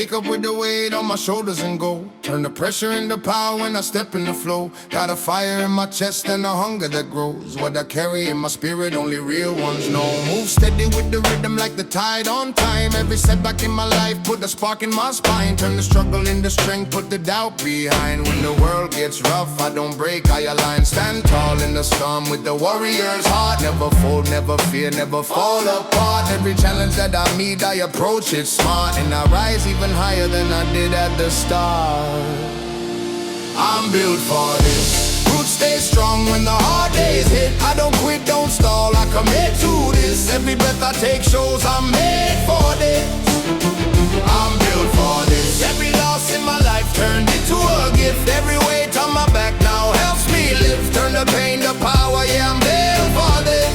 Wake up with the weight on my shoulders and go. Turn the pressure into power when I step in the flow. Got a fire in my chest and a hunger that grows. What I carry in my spirit, only real ones know. Move steady with the rhythm like the tide on time. Every setback in my life put a spark in my spine. Turn the struggle into strength, put the doubt behind. When the world gets rough, I don't break, I align. Stand tall in the storm with the warrior's heart. Never fold, never fear, never fall apart. Every challenge that I meet, I approach it smart. And I rise even higher than I did at the start. I'm built for this. Roots stay strong when the hard days hit. I don't quit, don't stall, I commit to this. Every breath I take shows I'm made for this. I'm built for this. Every loss in my life turned into a gift. Every weight on my back now helps me live. Turn the pain to power, yeah, I'm built for this.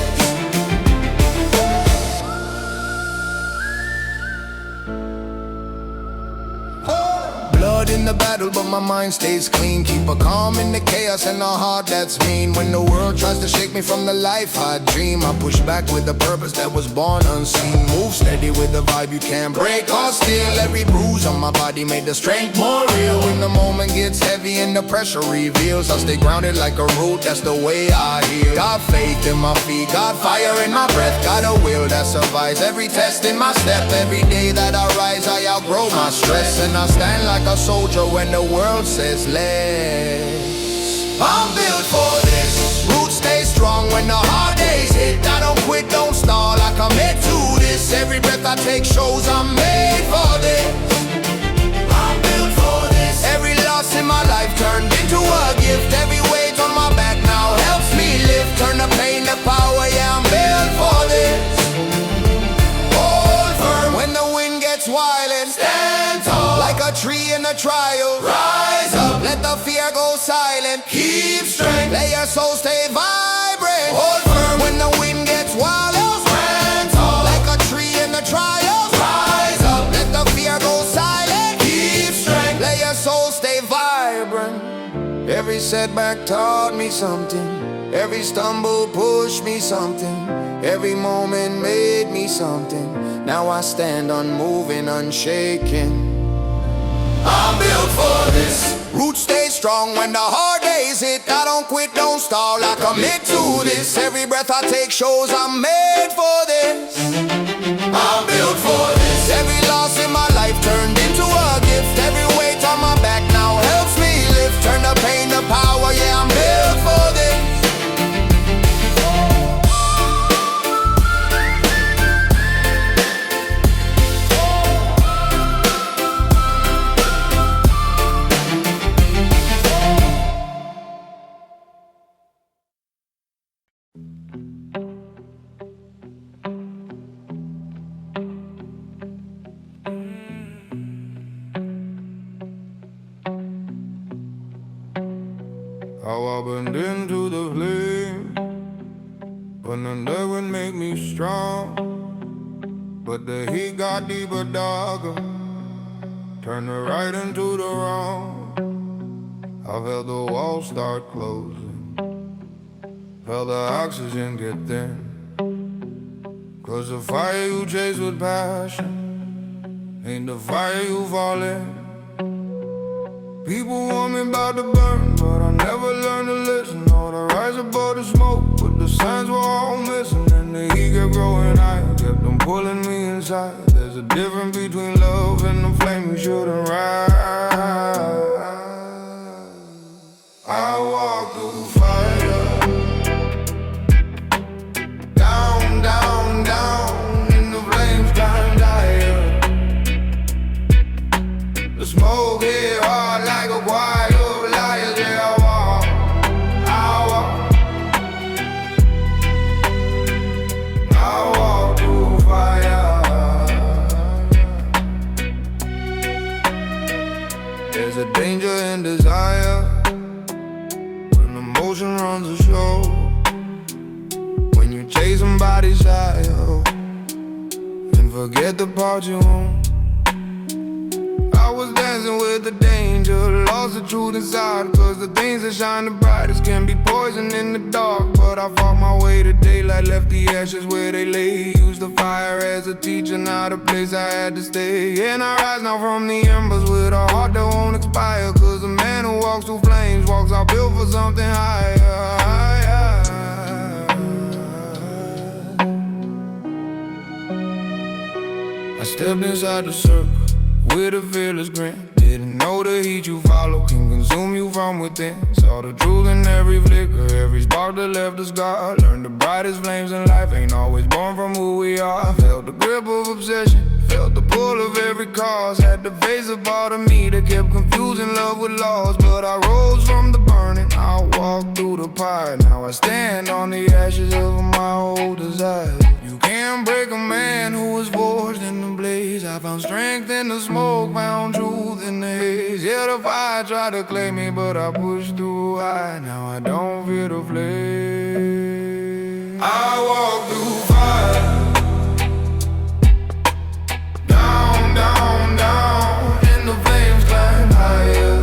Blood in the battle, but my mind stays clean. Keep a calm in the chaos and a heart that's mean. When the world tries to shake me from the life I dream, I push back with a purpose that was born unseen. Move steady with a vibe you can't break or steal. Every bruise on my body made the strength more real. When the moment gets heavy and the pressure reveals, I stay grounded like a root, that's the way I heal. Got faith in my feet, got fire in my breath. Got a will that survives every test in my step. Every day that I rise, I outgrow my stress. And I stand like a soldier when the world says less. I'm built for this. Roots stay strong when the hard days hit. I don't quit, don't stall, I commit to this. Every breath I take shows I'm made for this. I'm built for this. Every loss in my life turned into a gift. Every weight on my back now helps me lift. Turn the pain to power, yeah, I'm built for this. Hold firm when the wind gets wild and stand tall. Like a tree in a trial, rise up, let the fear go silent. Keep strength, let your soul stay vibrant. Hold firm when the wind gets wild, stand tall. Like a tree in the trial, rise up, let the fear go silent. Keep strength, let your soul stay vibrant. Every setback taught me something. Every stumble pushed me something. Every moment made me something. Now I stand unmoving, unshaken. I'm built for this. Roots stay strong when the hard days hit. I don't quit, don't stall, I commit to this. Every breath I take shows I'm made for this. I'm built for this. Every loss in my life turned into a gift. Every weight on my back now helps me lift. Turn the pain to power, yeah, I'm built for this. How I burned into the flame, but none that would make me strong. But the heat got deeper, darker, turned the right into the wrong. I felt the walls start closing, felt the oxygen get thin. Cause the fire you chase with passion ain't the fire you fall in. People want me about to burn, but I never learned to listen. Or to rise above the smoke, but the signs were all missing. And the heat kept growing higher, kept them pulling me inside. There's a difference between love and the flame you shouldn't ride. I walk through fire, down, down, down, and the flames climbed higher. The smoke hit hard like a choir of liars. Yeah, I walk through fire. There's a danger in desire when emotion runs the show. When you chase somebody's desire and forget the part you own. I was dancing with the danger, lost the truth inside. Cause the things that shine the brightest can be poison in the dark. But I fought my way to daylight, left the ashes where they lay. Used the fire as a teacher, not a place I had to stay. And I rise now from the embers with a heart that won't expire. Cause a man who walks through flames walks out built for something higher. I stepped inside the circle with a fearless grin. Didn't know the heat you follow can consume you from within. Saw the truth in every flicker, every spark that left a scar. Learned the brightest flames in life ain't always born from who we are. Felt the grip of obsession, felt the pull of every cause. Had to face a part of me that kept confusing love with loss. But I rose from the burning, I walked through the fire. Now I stand on the ashes of my old desire. You can't break a man who was forged in the blaze. I found strength in the smoke, found truth in the haze. Yeah, the fire tried to claim me, but I pushed through high. Now I don't fear the flame. I walk through fire, down, down, down, and the flames climb higher.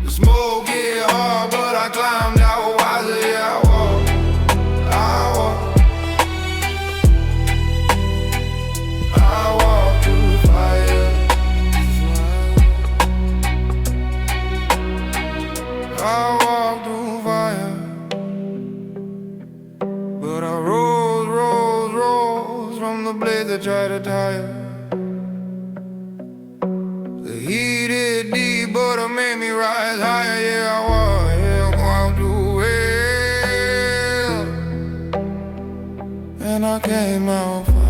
The smoke get hard, but I climbed out wiser. Yeah, I walk through fire. I walk through fire. But I rose, rose, rose from the blaze that tried to tire. The heat hit deep, but it made me rise higher. Yeah, I walk through hell, and I came out fire.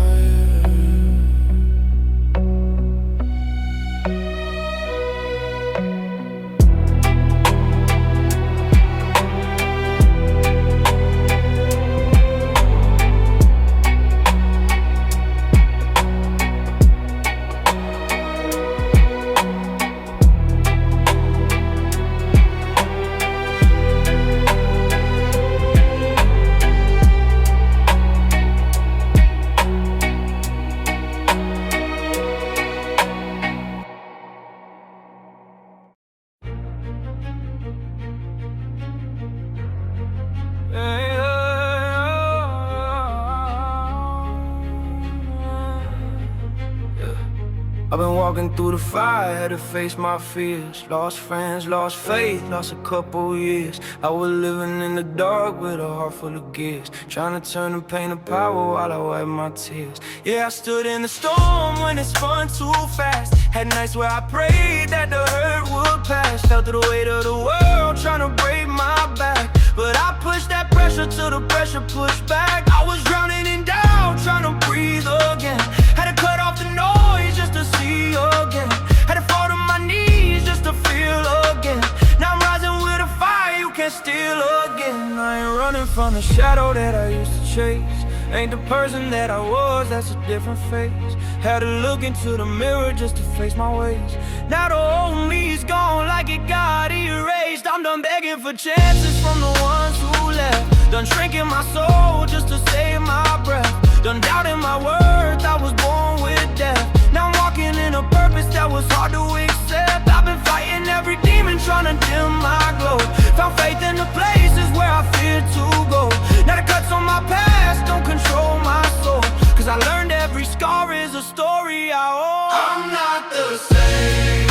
I've been walking through the fire, had to face my fears. Lost friends, lost faith, lost a couple years. I was living in the dark with a heart full of gears, trying to turn the pain to power while I wipe my tears. Yeah, I stood in the storm when it spun too fast. Had nights where I prayed that the hurt would pass. Felt the weight of the world trying to break my back, but I pushed that pressure till the pressure pushed back. I was drowning in doubt, trying to breathe again. Had to cut off the noise just to see again. Had to fall to my knees just to feel again. Now I'm rising with a fire you can't steal again. I ain't running from the shadow that I used to chase. Ain't the person that I was, that's a different face. Had to look into the mirror just to face my ways. Now the old me's gone like it got erased. I'm done begging for chances from the ones who left. Done shrinking my soul just to save my breath. Done doubting my worth, I was born with death. Now I'm walking in a purpose that was hard to accept. I've been fighting every demon trying to dim my glow. Found faith in the places where I feared to go. Now the cuts on my past don't control my soul, cause I learned every scar is a story I owe. I'm not the same.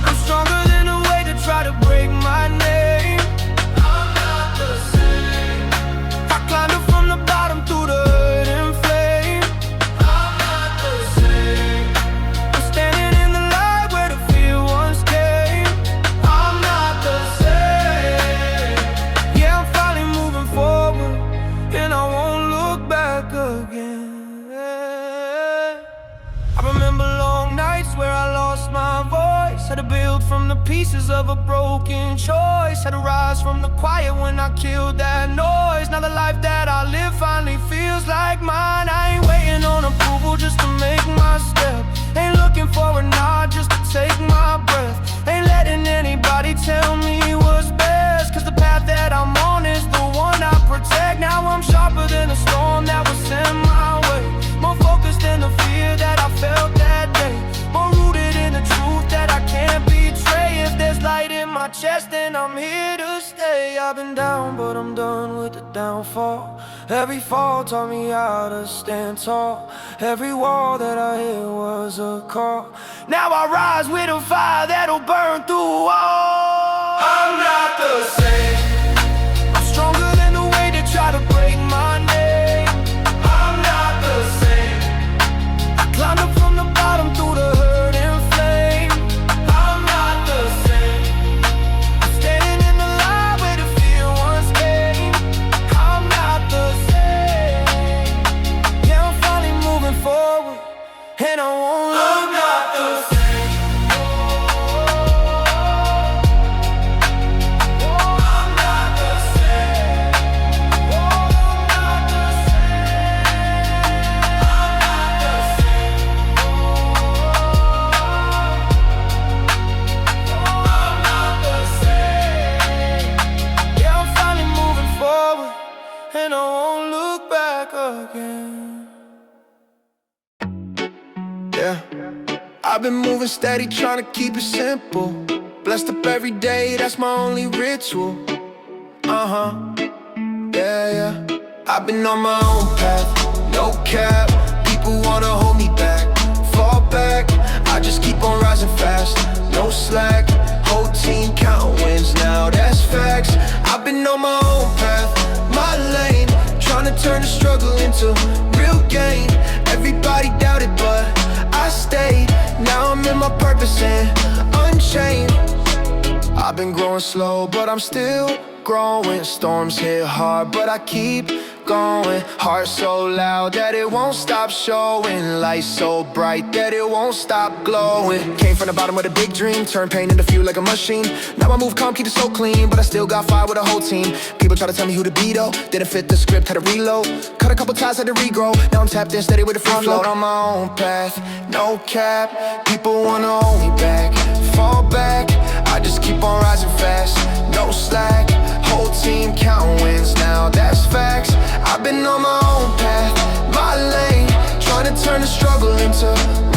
I'm stronger than a way to try to break my name. I'm not the same. I climbed up from the bottom through the hurt and flame. I'm not the same. I'm standing in the light where the fear once came. I'm not the same. Yeah, I'm finally moving forward, and I won't look back again. I remember long nights where I lost my voice. Had to build from the pieces of a broken choice. Had to rise from the quiet when I killed that noise. Now the life that I live finally feels like mine. I ain't waiting on approval just to make my step. Ain't looking for a nod just to take my breath. Ain't letting anybody tell me what's best, cause the path that I'm on is the one I protect. Now I'm sharper than a storm that was sent my way. More focused than the fear that I felt that day. More chest and I'm here to stay. I've been down, but I'm done with the downfall. Every fall taught me how to stand tall. Every wall that I hit was a call. Now I rise with a fire that'll burn through all. I'm not the same. I'm stronger than the way they try to break my name. I'm not the same. I climbed up from the bottom through the hurt and flame. I'm not the same. I'm standing in the light where the fear once came. I'm not the same. Yeah, I'm finally moving forward, and I won't look. I'm not the same. And I won't look back again. Yeah, I've been moving steady, trying to keep it simple. Blessed up every day, that's my only ritual. Yeah. I've been on my own path, no cap. People wanna hold me back, fall back. I just keep on rising fast, no slack. Whole team counting wins now, that's facts. I've been on my own path, my lane, trying to turn the struggle into real gain. Everybody doubted, but I stayed. Now I'm in my purpose and unchained. I've been growing slow, but I'm still growing. Storms hit hard, but I keep going. Heart so loud that it won't stop showing. Light so bright that it won't stop glowing. Came from the bottom with a big dream, turn pain into fuel like a machine. Now I move calm, keep it so clean, but I still got fire with a whole team. People try to tell me who to be though, didn't fit the script, had to reload. Cut a couple ties, had to regrow. Now I'm tapped in, steady with the free flow. On my own path, no cap. People wanna hold me back, fall back. I just keep on rising fast, no slack. Whole team counting wins now, that's facts. I've been on my own path, my lane, trying to turn the struggle into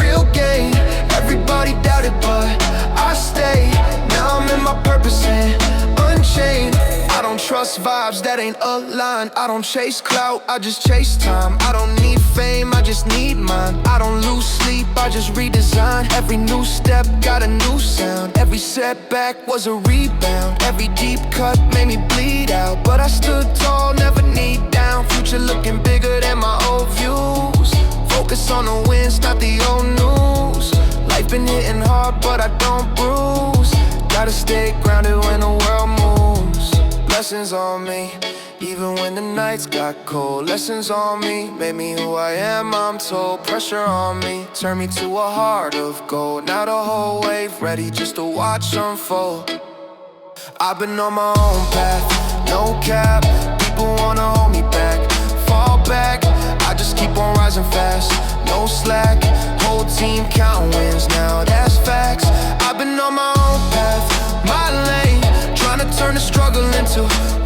real gain. Everybody doubted, but I stayed. Now I'm in my purpose and unchained. I don't trust vibes that ain't aligned. I don't chase clout, I just chase time. I don't need fame, I just need mine. I don't lose sleep, I just redesign. Every new step got a new sound. Every setback was a rebound. Every deep cut made me bleed out, but I stood tall, never knee down. Future looking bigger than my old views. Focus on the wins, not the old news. Life been hitting hard, but I don't bruise. Gotta stay grounded when the world moves. Lessons on me, even when the nights got cold. Lessons on me, made me who I am, I'm told. Pressure on me, turned me to a heart of gold. Now the whole wave ready just to watch unfold. I've been on my own path, no cap. People wanna hold me back, fall back. I just keep on rising fast, no slack. Whole team counting wins now, that's facts. I've been on my own path, my lane, trying to turn the struggle into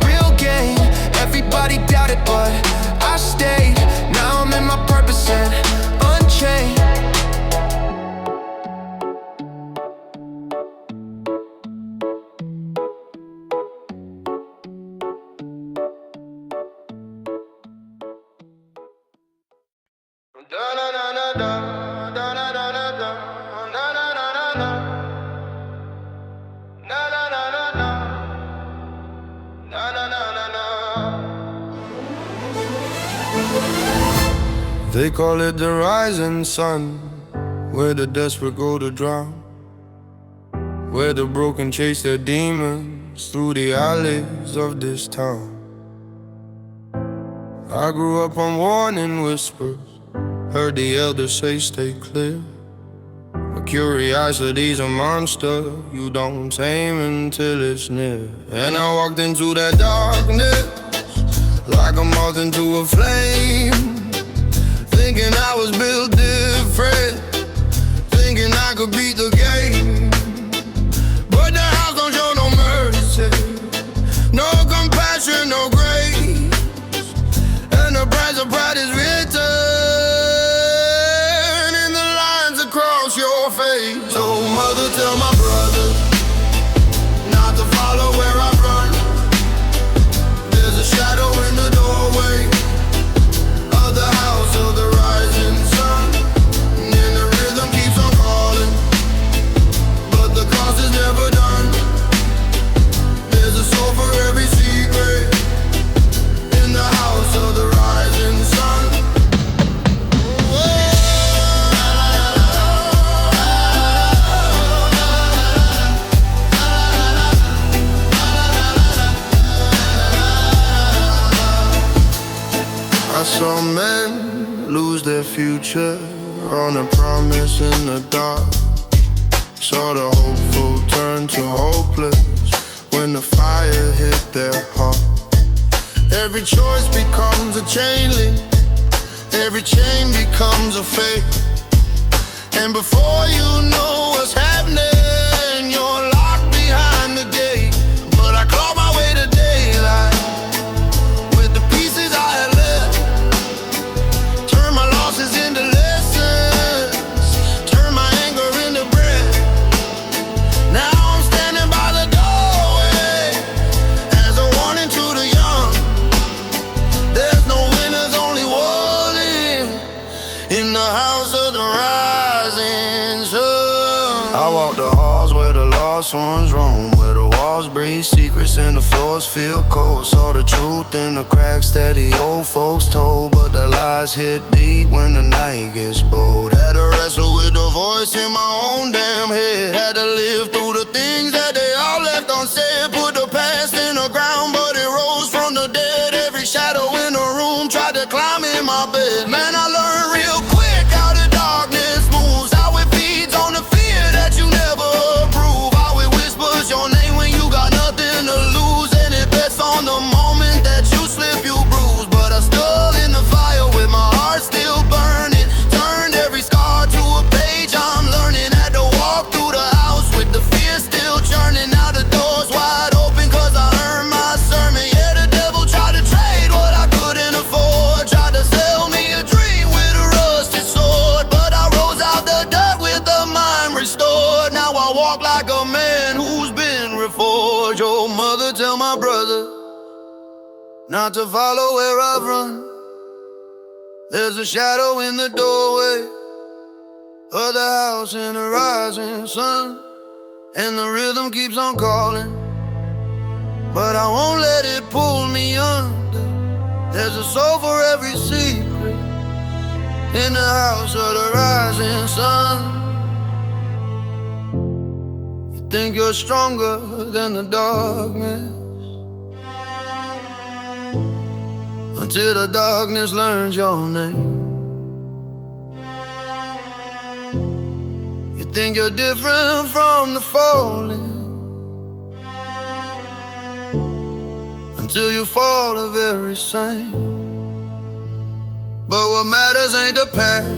real gain. Everybody doubted, but I stayed. Now I'm in my purpose and unchained. They call it the rising sun, where the desperate go to drown, where the broken chase their demons through the alleys of this town. I grew up on warning whispers, heard the elders say stay clear. But curiosity's a monster, you don't tame until it's near. And I walked into that darkness like a moth into a flame, thinking I was built different, thinking I could beat the game. But the house don't show no mercy, no compassion, no grace. And the price of pride is written in the lines across your face. So mother, tell my brother not to Some men lose their future on a promise in the dark. Saw the hopeful turn to hopeless when the fire hit their heart. Every choice becomes a chain link, every chain becomes a fate. And before you know what's happening, you're locked behind the gate. But I clawed my way to daylight with the pieces I had left. Turn my losses into lessons, turn my anger into breath. Now I'm standing by the doorway as a warning to the young. There's no winners, only warning in the house of the rising sun. I walk the halls where the lost ones roam, where the walls breathe secrets and the floors feel cold. Saw the truth in the cracks that the old folks told, but the lies hit deep when the night gets bold. Had to wrestle with the voice in my own damn head. Had to live through the things that they all left unsaid. Put the past in the ground, but it rose from the dead. Every shadow in the room tried to climb in my bed. Man, I learned real quick how the darkness moves, how it feeds on the fear that you never approve, how it whispers your name when you got nothing to lose, and it bets on the moment that you slip, you bruise. But I stood in the fire with my heart still burning, turned every scar to a page I'm learning. Had to walk through the house with the fear still churning. Now the door's wide open cause I earned my sermon. Yeah, the devil tried to trade what I couldn't afford, tried to sell me a dream with a rusted sword, but I rose out the dirt with a mind restored. Now I walk like a man who's been reforged. Oh mother, tell my brother not to follow where I've run. There's a shadow in the doorway of the house in the rising sun, and the rhythm keeps on calling, but I won't let it pull me under. There's a soul for every secret in the house of the rising sun. You think you're stronger than the darkness, until the darkness learns your name. You think you're different from the falling, until you fall the very same. But what matters ain't the past,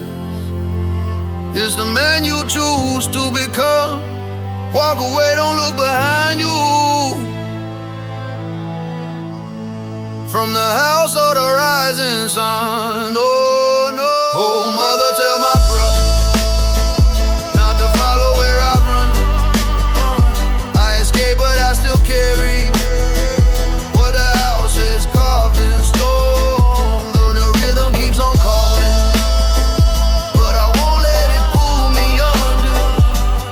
it's the man you choose to become. Walk away, don't look behind you. From the house of the rising sun, oh no. Oh mother, tell my brother not to follow where I run. I escaped but I still carry what the house is carved in stone. Though the rhythm keeps on calling, but I won't let it pull me under.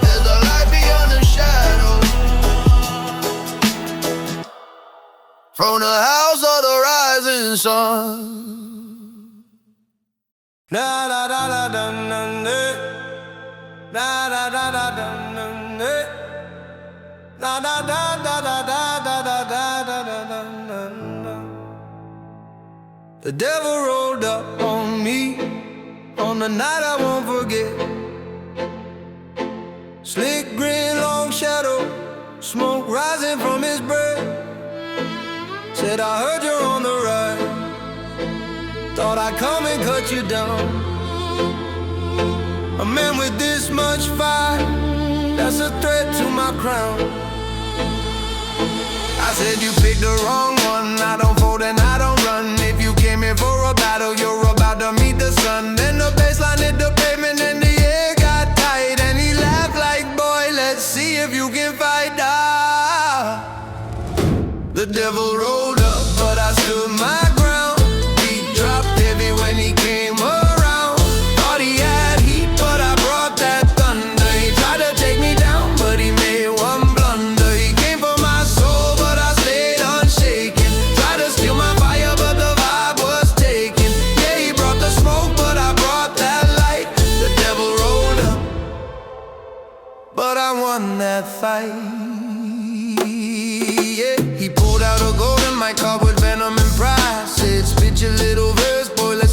There's a light beyond the shadow. From the house of the rising sun. Da da da da da da da da da da da da da da da da da da da da. The devil rolled up on me on the night I won't forget. Slick grin, long shadow, smoke rising from his breath. Said I heard you're on the run, thought I'd come and cut you down. A man with this much fire, that's a threat to my crown. I said you picked the wrong one, I don't fold and I don't run. If you came here for a battle, you're about to meet the sun. Then the baseline hit the pavement and the air got tight, and he laughed like, boy, let's see if you can fight. Ah. The devil rolled up, but I stood my ground. He dropped heavy when he came around. Thought he had heat, but I brought that thunder. He tried to take me down, but he made one blunder. He came for my soul, but I stayed unshaken. Tried to steal my fire, but the vibe was taken. Yeah, he brought the smoke, but I brought that light. The devil rolled up, but I won that fight. He pulled out a golden mic card with venom and pride. Said, spit your little verse, boy, let's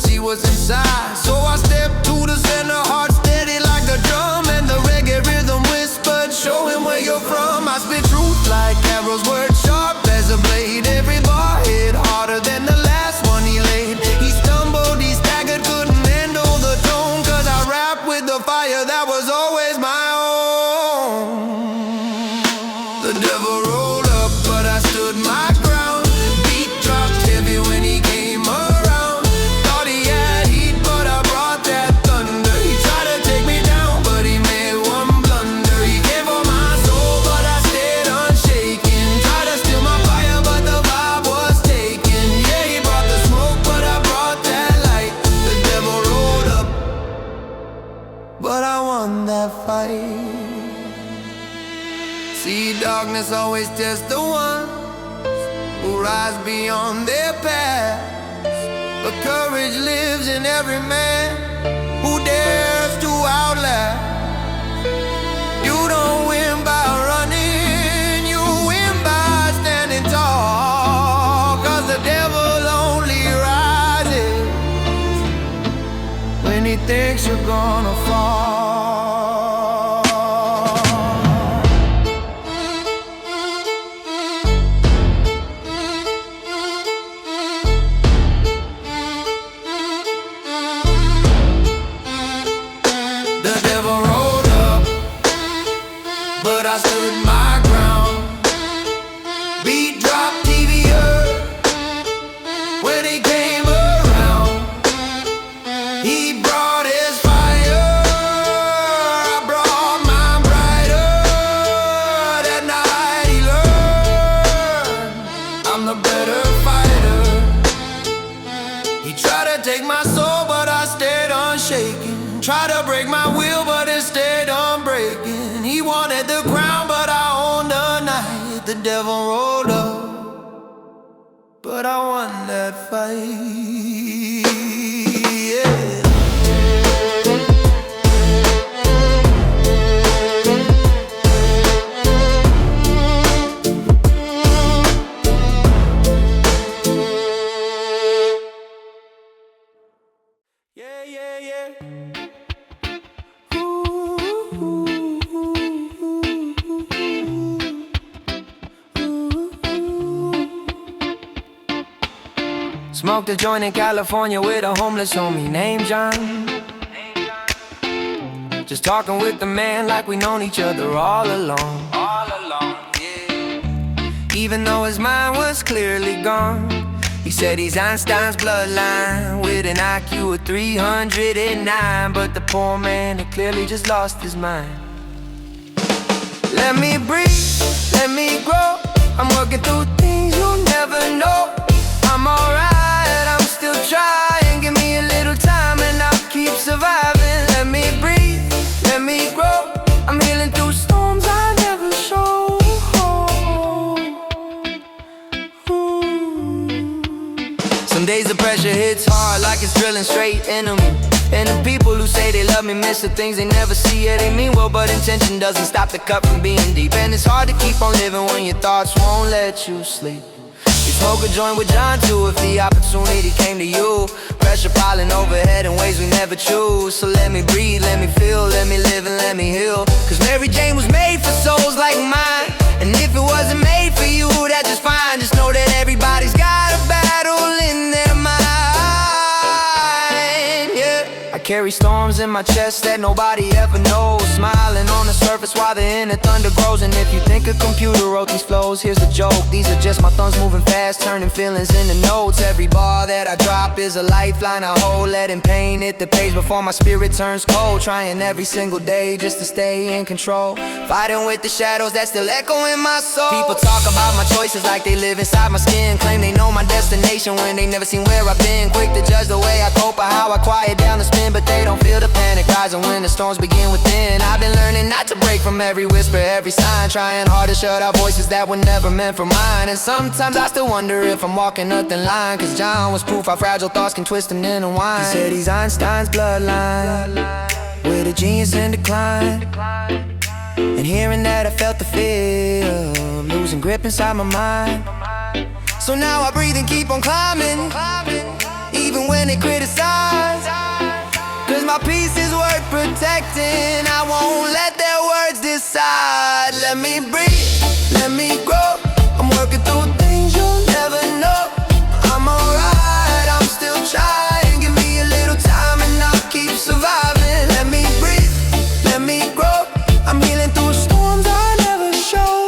like arrows, words sharp as a blade. Every bar hit harder than the last one he laid. He stumbled, he staggered, couldn't handle the tone, 'cause I rapped with the fire that was always my own. The devil rolled up, but I stood my ground. Beat dropped heavy when he came around. Thought he had heat, but I brought that thunder. He tried to take me down, but he made one blunder. He gave all my soul, but I stayed unshaken. Tried to steal my fire, but the vibe was taken. Yeah, he brought the smoke, but I brought that light. The devil rolled up, but I won that fight. See, darkness always tests the ones who rise beyond their past, but courage lives in every man who dares to outlast. You don't win by running, you win by standing tall, 'cause the devil only rises when he thinks you're gonna fall. The devil rolled up, but I stood my ground. Beat dropped, TV heard when he came around. He brought his fire, I brought mine brighter. That night he learned I'm the better fighter. He tried to take my soul, but I stayed unshaken. Tried to break my will, but it stayed unbreaking. He wanted the crown, but I owned the night. The devil rolled up, but I won that fight. Yeah. Yeah, yeah, yeah. Smoked a joint in California with a homeless homie named John. Just talking with the man like we known each other all along. Yeah. Even though his mind was clearly gone, he said he's Einstein's bloodline with an IQ of 309. But the poor man had clearly just lost his mind. Let me breathe, let me grow. I'm working through things you'll never know. I'm alright, I'm still trying. Give me a little time and I'll keep surviving. Let me breathe, let me grow. I'm healing through storms I never show. Some days the pressure hits hard like it's drilling straight into me. And the people who say they love me miss the things they never see. Yeah, they mean well, but intention doesn't stop the cup from being deep. And it's hard to keep on living when your thoughts won't let you sleep. You smoke a joint with John too if the opportunity came to you. Pressure piling overhead in ways we never choose. So let me breathe, let me feel, let me live and let me heal. 'Cause Mary Jane was made for souls like mine. And if it wasn't made for you, that's just fine. Just know that everybody's got a battle in their mind. Yeah, I carry storms in my chest that nobody ever knows. Smiling on the surface while the inner thunder grows. And if you think a computer wrote these flows, here's the joke. These are just my thumbs moving fast, turning feelings into notes. Every bar that I drop is a lifeline I hold, letting pain hit the page before my spirit turns cold. Trying every single day just to stay in control, fighting with the shadows that still echo in my soul. People talk about my choices like they live inside my skin, claim they know my destination when they never seen where I've been. Quick to judge the way I cope or how I quiet down the spin, but they don't feel the panic rising when the storms begin within. I've been learning not to break from every whisper, every sign, trying hard to shut out voices that were never meant for mine. And sometimes I still wonder if I'm walking up the line, 'cause John was proof how fragile thoughts can twist and intertwine. He said he's Einstein's bloodline with a genius in decline. And hearing that I felt the fear of losing grip inside my mind. So now I breathe and keep on climbing, even when they criticize. 'Cause my peace is worth protecting, I won't let their words words decide. Let me breathe, let me grow. I'm working through things you'll never know. I'm alright, I'm still trying. Give me a little time and I'll keep surviving. Let me breathe, let me grow. I'm healing through storms I never show.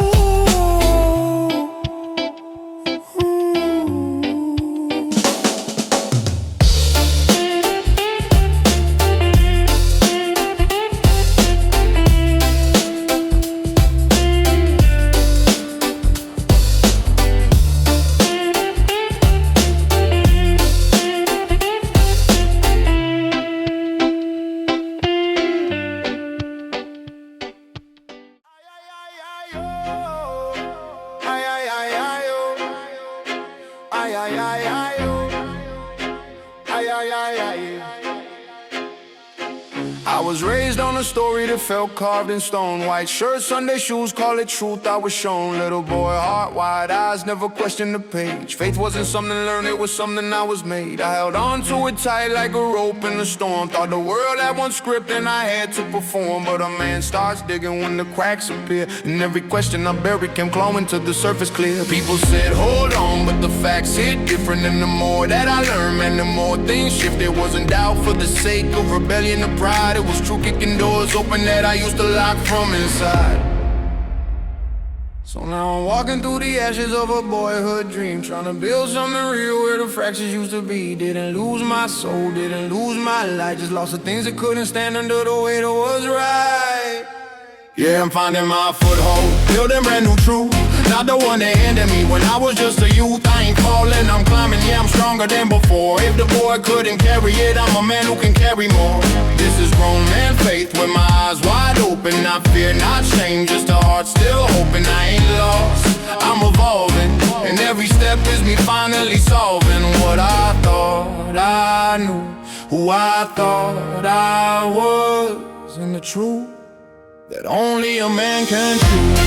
I was raised on a story that felt carved in stone. White shirt, Sunday shoes, call it truth I was shown. Little boy, heart wide, eyes never questioned the page. Faith wasn't something learned, it was something I was made. I held on to it tight like a rope in a storm. Thought the world had one script and I had to perform. But a man starts digging when the cracks appear, and every question I buried came clawing to the surface clear. People said hold on, but the facts hit different. And the more that I learned, man, the more things shifted. Wasn't doubt for the sake of rebellion or pride. It was true kicking doors open that I used to lock from inside. So now I'm walking through the ashes of a boyhood dream, trying to build something real where the fractures used to be. Didn't lose my soul, didn't lose my light, just lost the things that couldn't stand under the weight of what's right. Yeah, I'm finding my foothold, building brand new truth. Not the one that handed me when I was just a youth. I ain't falling, I'm climbing, yeah, I'm stronger than before. If the boy couldn't carry it, I'm a man who can carry more. This is grown man faith with my eyes wide open. Not fear, not shame, just a heart still hoping. I ain't lost, I'm evolving, and every step is me finally solving what I thought I knew, who I thought I was, and the truth that only a man can choose.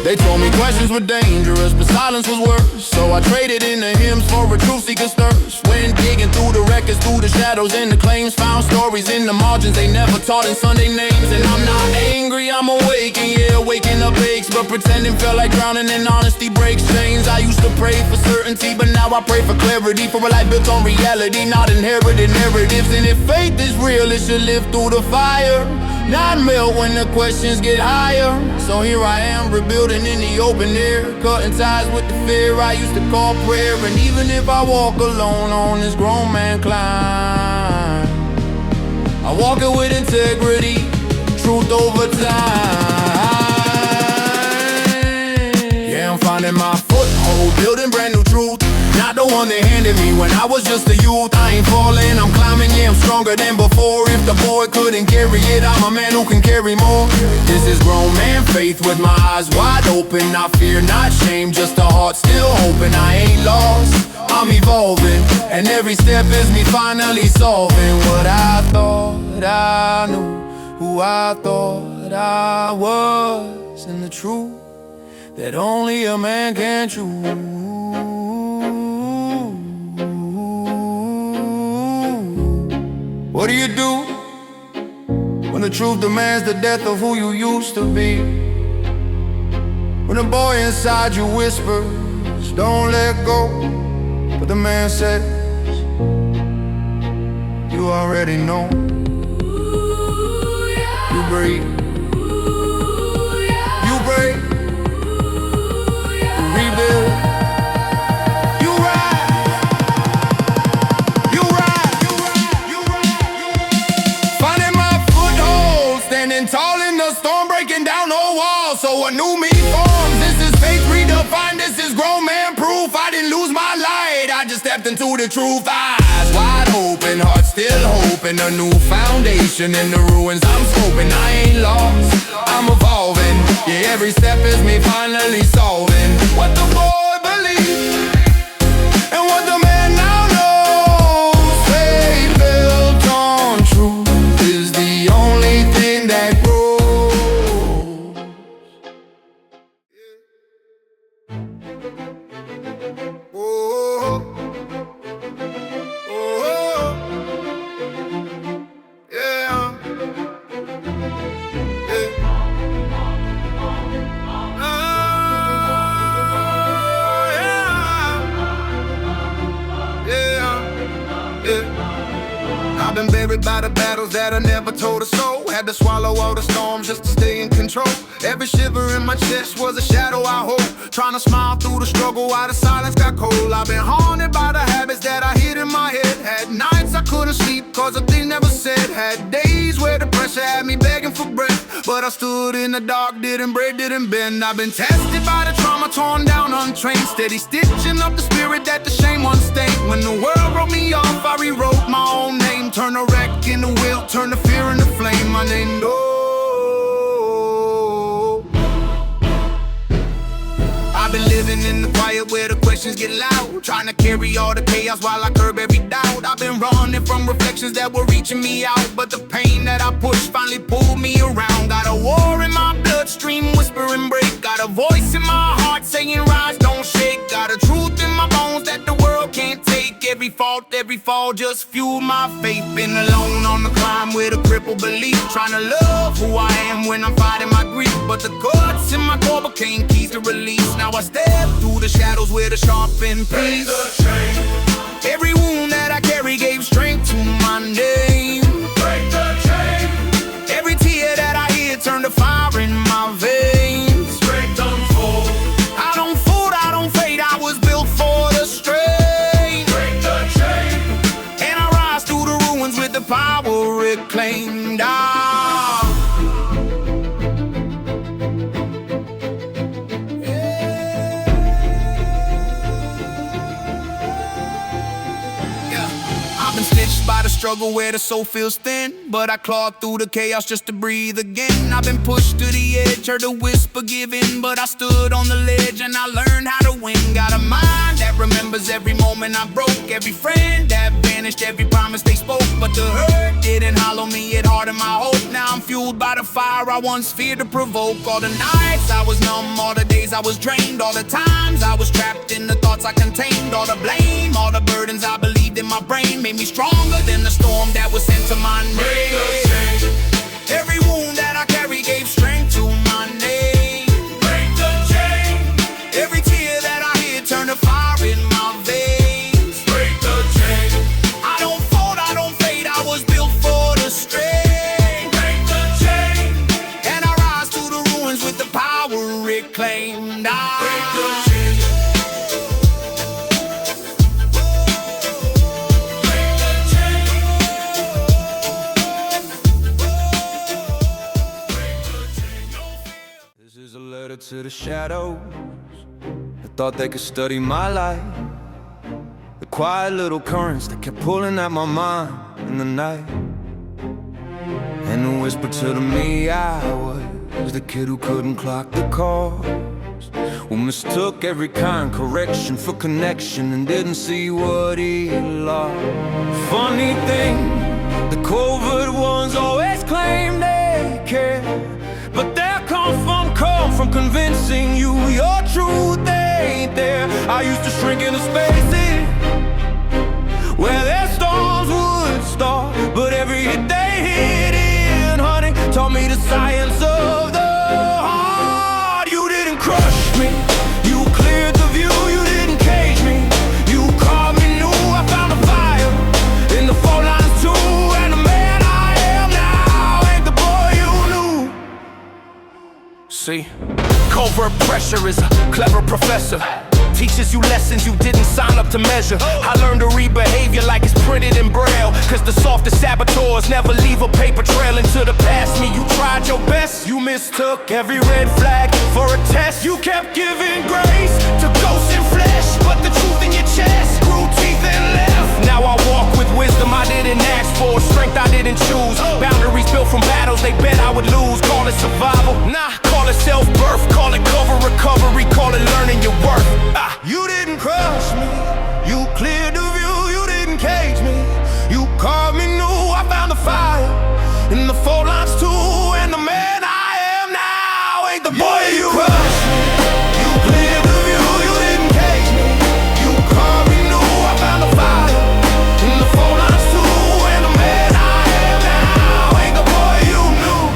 They told me questions were dangerous, but silence was worse. So I traded in the hymns for a truth seeker's thirst. Went digging through the records, through the shadows and the claims. Found stories in the margins they never taught in Sunday names. And I'm not angry, I'm awake, and yeah, waking up aches. But pretending felt like drowning, and honesty breaks chains. I used to pray for certainty, but now I pray for clarity. For a life built on reality, not inherited narratives. And if faith is real, it should live through the fire, not melt when the questions get higher. So here I am, rebuilding in the open air, cutting ties with the fear I used to call prayer. And even if I walk alone on this grown man climb, I walk it with integrity, truth over time. Yeah, I'm finding my foothold, building brand new truth. Not the one they handed me when I was just a youth. I ain't falling, I'm climbing, yeah, I'm stronger than before. If the boy couldn't carry it, I'm a man who can carry more. This is grown man faith with my eyes wide open. Not fear, not shame, just a heart still hoping. I ain't lost, I'm evolving, and every step is me finally solving what I thought I knew, who I thought I was, and the truth that only a man can choose. What do you do when the truth demands the death of who you used to be? When the boy inside you whispers, don't let go, but the man says, you already know. You breathe, you break, you rebuild. Tall in the storm, breaking down old walls, so a new me forms. This is faith redefined, this is grown man proof. I didn't lose my light, I just stepped into the truth. Eyes wide open, heart still hoping. A new foundation in the ruins I'm scoping. I ain't lost, I'm evolving, yeah, every step is me finally solving what the boy believed and what the man now knows. Faith built on truth is the only thing that grows. I've been buried by the battles that I never told a soul. Had to swallow all the storms just to stay in control. Every shiver in my chest was a shadow I hold. Trying to smile through the struggle while the silence got cold. I've been haunted by the habits that I hid in my head. Had nights I couldn't sleep cause of things never said. Had days where the pressure had me begging for breath, but I stood in the dark, didn't break, didn't bend. I've been tested by the trauma, torn down, untrained. Steady stitching up the spirit that the shame once stained. When the world wrote me off, I rewrote my own name. Turn the wreck into will, turn the fear into flame. My name, I've been living in the quiet where the questions get loud. Trying to carry all the chaos while I curb every doubt. I've been running from reflections that were reaching me out, but the pain that I pushed finally pulled me around. Got a war in my bloodstream, whispering break. Got a voice in my heart saying rise, don't shake. Got a truth in my bones that the world can't take. Every fall just fueled my faith. Been alone on the climb with a crippled belief. Trying to love who I am when I'm fighting my grief, but the guts in my core became keys to release. Now I step through the shadows with a sharpened peace. Every wound that I carry gave strength to my name. Break the chain. Every tear that I hid turned to fire in my veins. Break, don't fold. I don't fold, I don't fade. I was built for the strain. Break the chain. And I rise through the ruins with the power reclaimed. Stitched by the struggle where the soul feels thin, but I clawed through the chaos just to breathe again. I've been pushed to the edge, heard a whisper give in, but I stood on the ledge and I learned how to win. Got a mind that remembers every moment I broke, every friend that vanished, every promise they spoke. But the hurt didn't hollow me, it hardened my hope. Now I'm fueled by the fire I once feared to provoke. All the nights I was numb, all the days I was drained, all the times I was trapped in the thoughts I contained. All the blame, all the burdens I believed in my brain made me stronger than the storm that was sent to my name. Every wound that I carry gave strength to my name. Break the chain. Every tear that I hid turned to fire in my veins. Break the chain. I don't fold, I don't fade. I was built for the strain. Break the chain. And I rise to the ruins with the power reclaimed. Break the chain. To the shadows that thought they could study my life, the quiet little currents that kept pulling at my mind in the night, and the whisper to the me I was the kid who couldn't clock the calls, who mistook every kind correction for connection and didn't see what he lost. Funny thing, the covert ones always claim they care, but they're come from convincing you your truth ain't there. I used to shrink into spaces where their storms would start, but every hit they hit in, honey, taught me the science of the heart. You didn't crush me, you cleared the view, you didn't cage me. You called me new, I found a fire in the phone lines too, and the man I am now ain't the boy you knew. See, covert pressure is a clever professor. Teaches you lessons you didn't sign up to measure. I learned to read behavior like it's printed in braille, cause the softest saboteurs never leave a paper trail into the past. Me, you tried your best, you mistook every red flag for a test. You kept giving grace to ghosts in flesh, but the truth in your chest grew teeth and left. Now I walk with wisdom I didn't ask for, strength I didn't choose, boundaries built from battles they bet I would lose. Call it survival, nah, call it self-birth, call it cover recovery, call it learning your worth. You didn't crush me, you cleared the view, you didn't cage me. You called me new, I found the fire in the four lines too, and the man I am now ain't the boy you crushed me. You cleared the view, you didn't cage me. You called me new, I found the fire in the four lines too, and the man I am now ain't the boy you knew.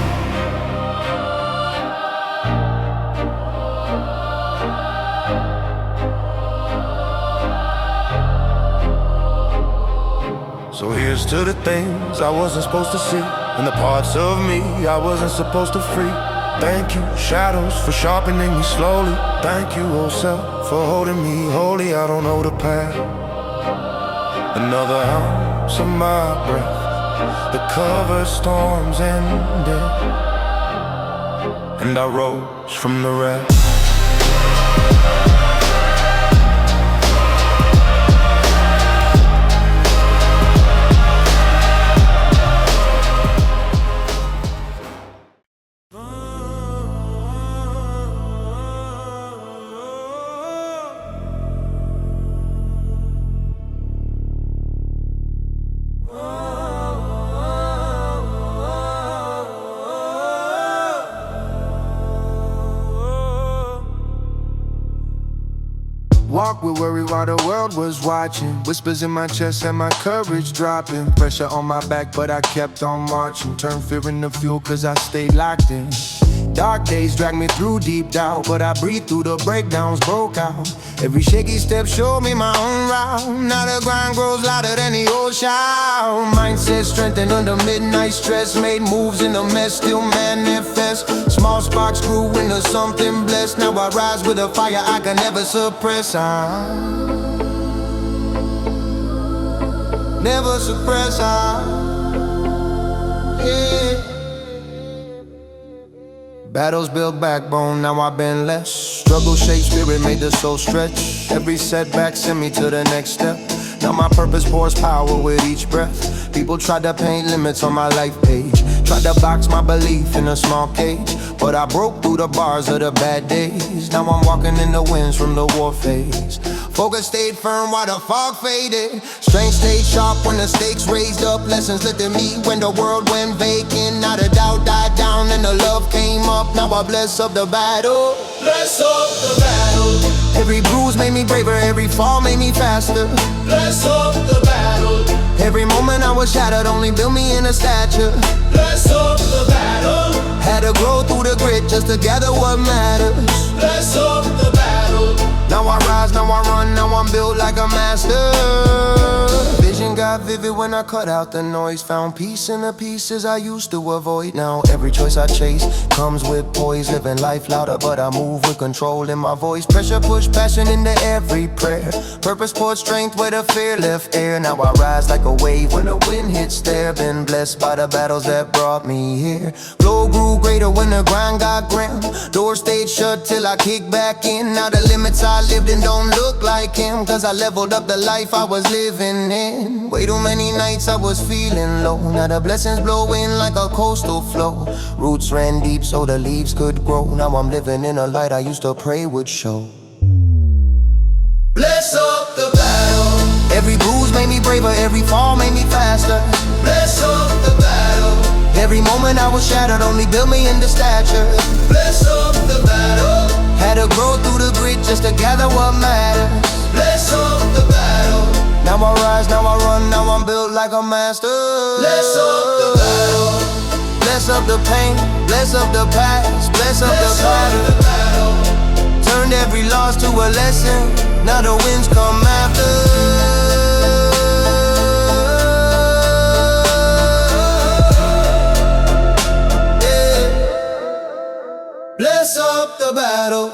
to the things I wasn't supposed to see, and the parts of me I wasn't supposed to free. Thank you, shadows, for sharpening me slowly. Thank you, old self, for holding me holy. I don't know the path. Another ounce of my breath, the cover storms ended, and I rose from the wreck. Walk with worry while the world was watching. Whispers in my chest and my courage dropping. Pressure on my back but I kept on marching. Turned fear into fuel cause I stayed locked in. Dark days dragged me through deep doubt, but I breathed through the breakdowns, broke out. Every shaky step showed me my own route. Now the grind grows louder than the old shout. Mindset strengthened under midnight stress. Made moves in a mess, still manifest. Small sparks grew into something blessed. Now I rise with a fire I can never suppress. Never suppress. Yeah. Battles build backbone, now I've been less. Struggle shaped spirit, made the soul stretch. Every setback sent me to the next step. Now my purpose pours power with each breath. People tried to paint limits on my life page, tried to box my belief in a small cage, but I broke through the bars of the bad days. Now I'm walking in the winds from the war phase. Focus stayed firm while the fog faded. Strength stayed sharp when the stakes raised up. Lessons lifted me when the world went vacant. Now the doubt died down and the love came up. Now I bless up the battle. Bless up the battle. Every bruise made me braver, every fall made me faster. Bless up the battle. Every moment I was shattered only built me in a stature. Bless up the battle. Had to grow through the grit just to gather what matters. Bless up the battle. Now I rise, now I run, now I'm built like a master. Vision got vivid when I cut out the noise. Found peace in the pieces I used to avoid. Now every choice I chase comes with poise. Living life louder but I move with control in my voice. Pressure push passion into every prayer. Purpose poured strength where the fear left air. Now I rise like a wave when the wind hits there. Been blessed by the battles that brought me here. Glow grew greater when the grind got grim. Doors stayed shut till I kicked back in. Now the limits I lived in don't look like him, cause I leveled up the life I was living in. Way too many nights I was feeling low. Now the blessings blow in like a coastal flow. Roots ran deep so the leaves could grow. Now I'm living in a light I used to pray would show. Bless up the battle. Every bruise made me braver, every fall made me faster. Bless up the battle. Every moment I was shattered only built me into stature. Bless up the battle. Had to grow through the grit just to gather what matters. Bless up the battle. Now I rise, now I run, now I'm built like a master. Bless up the battle. Bless up the pain, bless up the past, bless up the Bless battle. up the battle. Turned every loss to a lesson, now the winds come after. Bless up the battle.